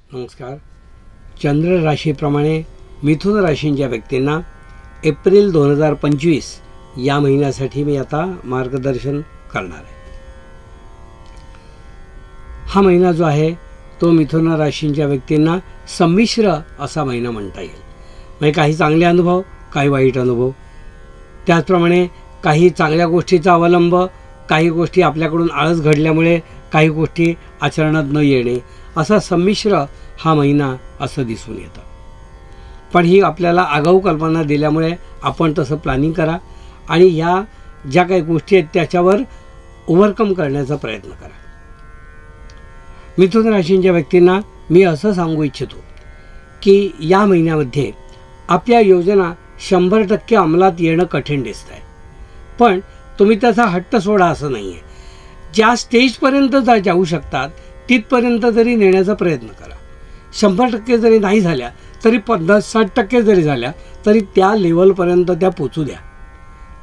नमस्कार. चंद्र राशीप्रमाणे मिथुन राशींच्या व्यक्तींना एप्रिल 2025 या महिन्यासाठी मी आता मार्गदर्शन करणार आहे. हा महिना जो आहे तो मिथुन राशींच्या व्यक्तींना संमिश्र असा महिना म्हणता येईल. म्हणजे काही चांगले अनुभव, काही वाईट अनुभव, त्याचप्रमाणे काही चांगल्या गोष्टीचा अवलंब, काही गोष्टी आपल्याकडून आळस घडल्यामुळे काही गोष्टी आचरणात न येणे, असा संमिश्र हा महिना असं दिसून येतं. पण ही आपल्याला आगाऊ कल्पना दिल्यामुळे आपण तसं प्लॅनिंग करा आणि ह्या ज्या काही गोष्टी आहेत त्याच्यावर ओव्हरकम करण्याचा प्रयत्न करा. मिथुन राशींच्या व्यक्तींना मी असं सांगू इच्छितो की या महिन्यामध्ये आपल्या योजना 100% अंमलात येणं कठीण दिसत आहे. पण तुम्ही त्याचा हट्ट सोडा असं नाही आहे. ज्या स्टेजपर्यंत जाऊ शकतात तिथपर्यंत जरी नेण्याचा प्रयत्न करा. 100% जरी नाही झाल्या तरी 50-60% जरी झाल्या तरी त्या लेवलपर्यंत त्या पोचू द्या.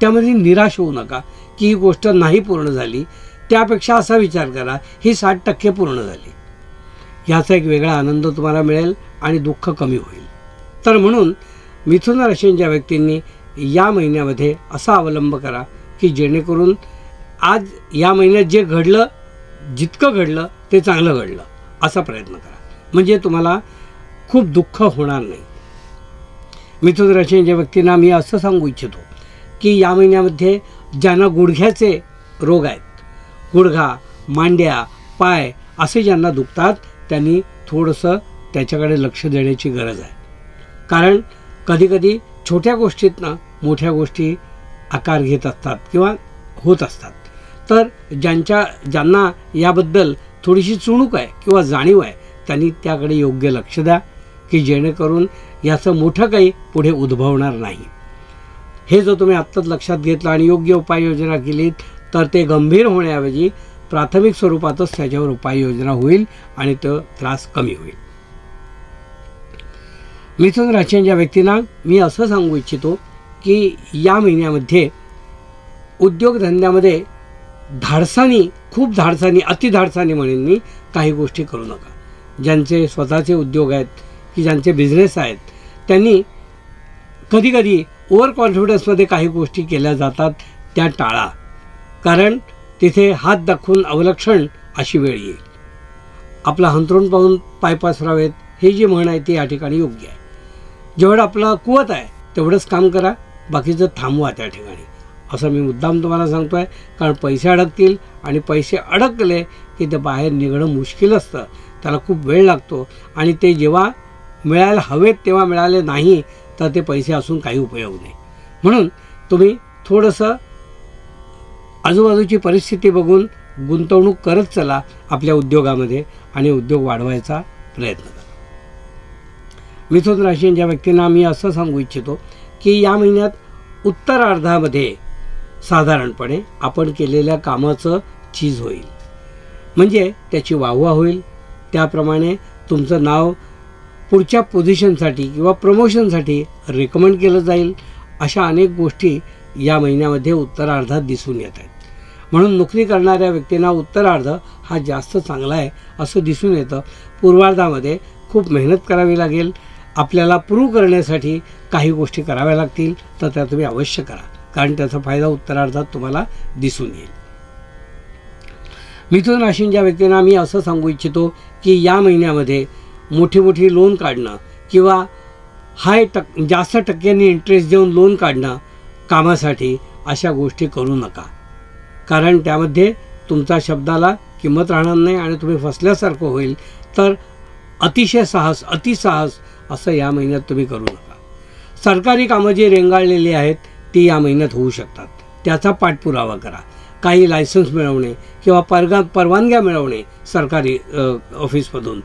त्यामध्ये निराश होऊ नका की ही गोष्ट नाही पूर्ण झाली. त्यापेक्षा असा विचार करा ही 60% पूर्ण झाली. ह्याचा एक वेगळा आनंद तुम्हाला मिळेल आणि दुःख कमी होईल. तर म्हणून मिथुन राशींच्या व्यक्तींनी या महिन्यामध्ये असा अवलंब करा की जेणेकरून आज या महिन्यात जे घडलं, जितकं घडलं ते चांगलं घडलं असा प्रयत्न करा. म्हणजे तुम्हाला खूप दुःख होणार नाही. मिथुन राशीच्या व्यक्तींना मी असं सांगू इच्छितो की या महिन्यामध्ये ज्यांना गुडघ्याचे रोग आहेत, गुडघा, मांड्या, पाय असे ज्यांना दुखतात त्यांनी थोडंसं त्याच्याकडे लक्ष देण्याची गरज आहे. कारण कधीकधी छोट्या गोष्टीतनं मोठ्या गोष्टी आकार घेत असतात किंवा होत असतात. तर ज्यांना याबद्दल थोडीशी चुणूक आहे किंवा जाणीव आहे त्यांनी त्याकडे योग्य लक्ष द्या की जेणेकरून याचं मोठं काही पुढे उद्भवणार नाही. हे जर तुम्ही आत्ताच लक्षात घेतलं आणि योग्य उपाययोजना केलीत तर ते गंभीर होण्याऐवजी प्राथमिक स्वरूपातच त्याच्यावर उपाययोजना होईल आणि तो त्रास कमी होईल. मिथुन राशीच्या व्यक्तींना मी असं सांगू इच्छितो की या महिन्यामध्ये उद्योगधंद्यामध्ये धाडसानी, खूप धाडसानी, अतिधाडसानी म्हणेन मी, काही गोष्टी करू नका. ज्यांचे स्वतःचे उद्योग आहेत की ज्यांचे बिझनेस आहेत त्यांनी कधीकधी ओव्हर कॉन्फिडन्समध्ये काही गोष्टी केल्या जातात त्या टाळा. कारण तिथे हात दाखवून अवलक्षण अशी वेळ येईल. आपला हंतरून पाहून पाय पसरावेत हे जी म्हण आहे ती या ठिकाणी योग्य आहे. जेवढं आपलं कुवत आहे तेवढंच काम करा, बाकीचं थांबवा त्या ठिकाणी, असं मी मुद्दाम तुम्हाला सांगतो आहे. कारण पैसे अडकतील आणि पैसे अडकले की ते बाहेर निघणं मुश्किल असतं. त्याला खूप वेळ लागतो आणि ते जेव्हा मिळायला हवेत तेव्हा मिळाले नाही तर ते पैसे असून काही उपयोग नाही. म्हणून तुम्ही थोडंसं आजूबाजूची परिस्थिती बघून गुंतवणूक करत चला आपल्या उद्योगामध्ये आणि उद्योग वाढवायचा प्रयत्न करा. मिथुन राशीच्या व्यक्तींना मी असं सांगू इच्छितो की या महिन्यात उत्तरार्धामध्ये साधारणपणे आपण केलेल्या कामाचं चीज होईल. म्हणजे त्याची वाहवा होईल. त्याप्रमाणे तुमचं नाव पुढच्या पोझिशनसाठी किंवा प्रमोशनसाठी रेकमेंड केलं जाईल. अशा अनेक गोष्टी या महिन्यामध्ये उत्तरार्धात दिसून येत आहेत. म्हणून नोकरी करणाऱ्या व्यक्तींना उत्तरार्ध हा जास्त चांगला आहे असं दिसून येतं. पूर्वार्धामध्ये खूप मेहनत करावी लागेल. आपल्याला प्रूव्ह करण्यासाठी काही गोष्टी कराव्या लागतील तर त्या तुम्ही अवश्य करा. कारण त्याचा फायदा उत्तरार्धात तुम्हाला दिसून येईल. मिथुन राशीच्या व्यक्तींना मी असं सांगू इच्छितो की या महिन्यामध्ये मोठी मोठी लोन काढणं किंवा जास्त टक्क्यांनी इंटरेस्ट देऊन लोन काढणं कामासाठी अशा गोष्टी करू नका. कारण त्यामध्ये तुमच्या शब्दाला किंमत राहणार नाही आणि तुम्ही फसल्यासारखं होईल. तर अतिशय साहस, अतिसाहस असं या महिन्यात तुम्ही करू नका. सरकारी कामं जी रेंगाळलेली आहेत ती या महिन्यात होऊ शकतात. त्याचा पाठपुरावा करा. काही लायसन्स मिळवणे किंवा परवानग्या मिळवणे सरकारी ऑफिसमधून,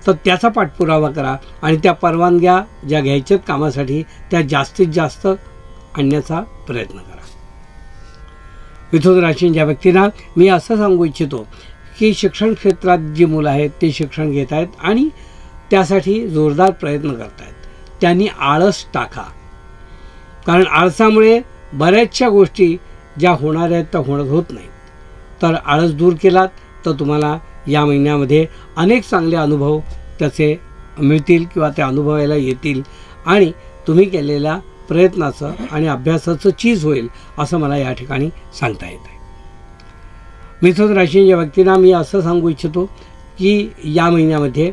तर त्याचा पाठपुरावा करा आणि त्या परवानग्या ज्या घ्यायच्यात कामासाठी त्या जास्तीत जास्त आणण्याचा प्रयत्न करा. मिथुन राशीच्या व्यक्तींना मी असं सांगू इच्छितो की शिक्षण क्षेत्रात जी मुलं आहेत ते शिक्षण घेत आहेत आणि त्यासाठी जोरदार प्रयत्न करत आहेत. त्यांनी आळस टाका. कारण आळसामुळे बऱ्याचशा गोष्टी ज्या होणार आहेत त्या होत नाहीत. तर आळस दूर केलात तर तुम्हाला या महिन्यामध्ये अनेक चांगले अनुभव त्याचे मिळतील किंवा ते अनुभवायला येतील आणि तुम्ही केलेल्या प्रयत्नाचं आणि अभ्यासाचं चीज होईल असं मला या ठिकाणी सांगता येत आहे. मिथुन राशीच्या व्यक्तींना मी असं सांगू इच्छितो की या महिन्यामध्ये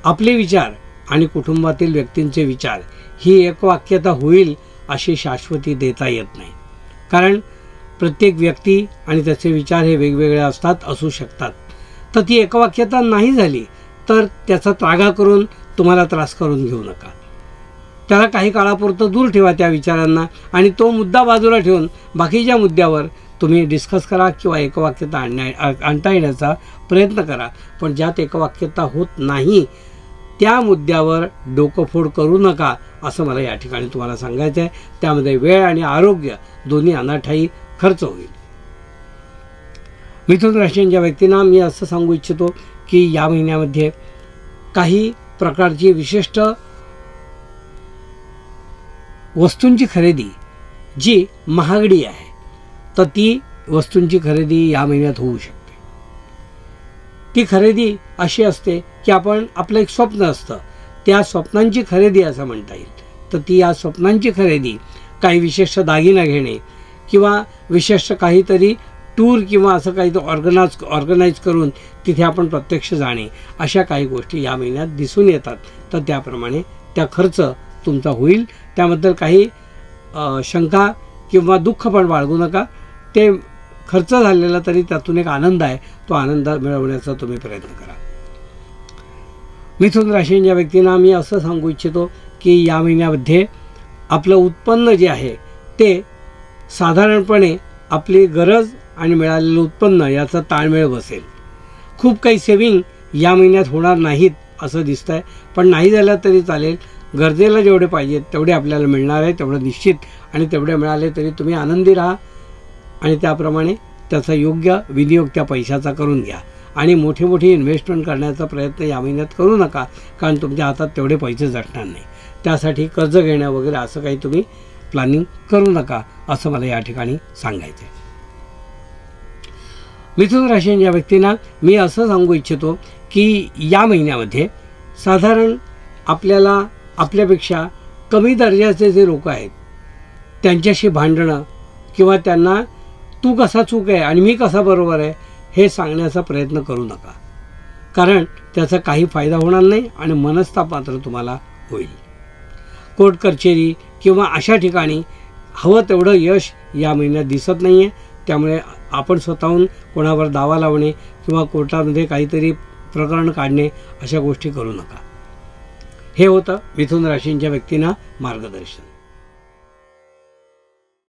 आपले विचार आणि कुटुंबातील व्यक्तींचे विचार ही एकवाक्यता होईल अशी शाश्वती देता येत नाही. कारण प्रत्येक व्यक्ती आणि त्याचे विचार हे वेगवेगळे असू शकतात. तर ती एकवाक्यता नाही झाली तर त्याचा त्रागा करून तुम्हाला त्रास करून घेऊ नका. त्याला काही काळापुरतं दूर ठेवा त्या विचारांना आणि तो मुद्दा बाजूला ठेवून बाकीच्या मुद्द्यावर तुम्ही डिस्कस करा किंवा एकवाक्यता आणता येण्याचा प्रयत्न करा. पण ज्यात एकवाक्यता होत नाही त्या मुद्द्यावर डोकंफोड करू नका असं मला या ठिकाणी तुम्हाला सांगायचं आहे. त्यामध्ये वेळ आणि आरोग्य दोन्ही अनाठायी खर्च होईल. मिथुन राशीच्या व्यक्तींना मी असं सांगू इच्छितो की या महिन्यामध्ये काही प्रकारची विशिष्ट वस्तूंची खरेदी जी महागडी आहे तर ती वस्तूंची खरेदी या महिन्यात होऊ शकते. ती खरेदी अशी असते की आपलं एक स्वप्न असतं, त्या स्वप्नांची खरेदी असं म्हणता येईल. तर ती या स्वप्नांची खरेदी काही विशिष्ट दागिना घेणे किंवा विशिष्ट काहीतरी टूर किंवा असं काही ऑर्गनाईज करून तिथे आपण प्रत्यक्ष जाणे अशा काही गोष्टी या महिन्यात दिसून येतात. तर त्याप्रमाणे त्या खर्च तुमचा होईल. त्याबद्दल काही शंका किंवा दुःख पण बाळगू नका. ते खर्च झालेला तरी त्यातून एक आनंद आहे, तो आनंद मिळवण्याचा तुम्ही प्रयत्न करा. मिथुन राशीच्या व्यक्तींना मी असं सांगू इच्छितो की या महिन्यामध्ये आपलं उत्पन्न जे आहे ते साधारणपणे आपली गरज आणि मिळालेलं उत्पन्न याचा ताळमेळ बसेल. खूप काही सेविंग या महिन्यात होणार नाहीत असं दिसतं आहे, पण नाही झालं तरी चालेल. गरजेला जेवढे पाहिजेत तेवढे आपल्याला मिळणार आहे, तेवढं निश्चित. आणि तेवढे मिळाले तरी तुम्ही आनंदी राहा आणि त्याप्रमाणे त्याचा योग्य विनियोग त्या पैशाचा करून घ्या. आणि मोठी मोठी इन्व्हेस्टमेंट करण्याचा प्रयत्न या महिन्यात करू नका, कारण तुमच्या हातात तेवढे पैसे जटणार नाही. त्यासाठी कर्ज घेणं वगैरे असं काही तुम्ही प्लॅनिंग करू नका असं मला या ठिकाणी सांगायचं आहे. मिथुन राशीच्या व्यक्तींना मी असं सांगू इच्छितो की या महिन्यामध्ये साधारण आपल्याला आपल्यापेक्षा कमी दर्जाचे जे लोक आहेत त्यांच्याशी भांडणं किंवा त्यांना तू कसा चूक आहे आणि मी कसा बरोबर आहे हे सांगण्याचा प्रयत्न करू नका. कारण त्याचा काही फायदा होणार नाही आणि मनस्ताप मात्र तुम्हाला होईल. कोर्ट कचेरी किंवा अशा ठिकाणी हवं तेवढं यश या महिन्यात दिसत नाही आहे. त्यामुळे आपण स्वतःहून कोणावर दावा लावणे किंवा कोर्टामध्ये काहीतरी प्रकरण काढणे अशा गोष्टी करू नका. हे होतं मिथुन राशीच्या व्यक्तींना मार्गदर्शन.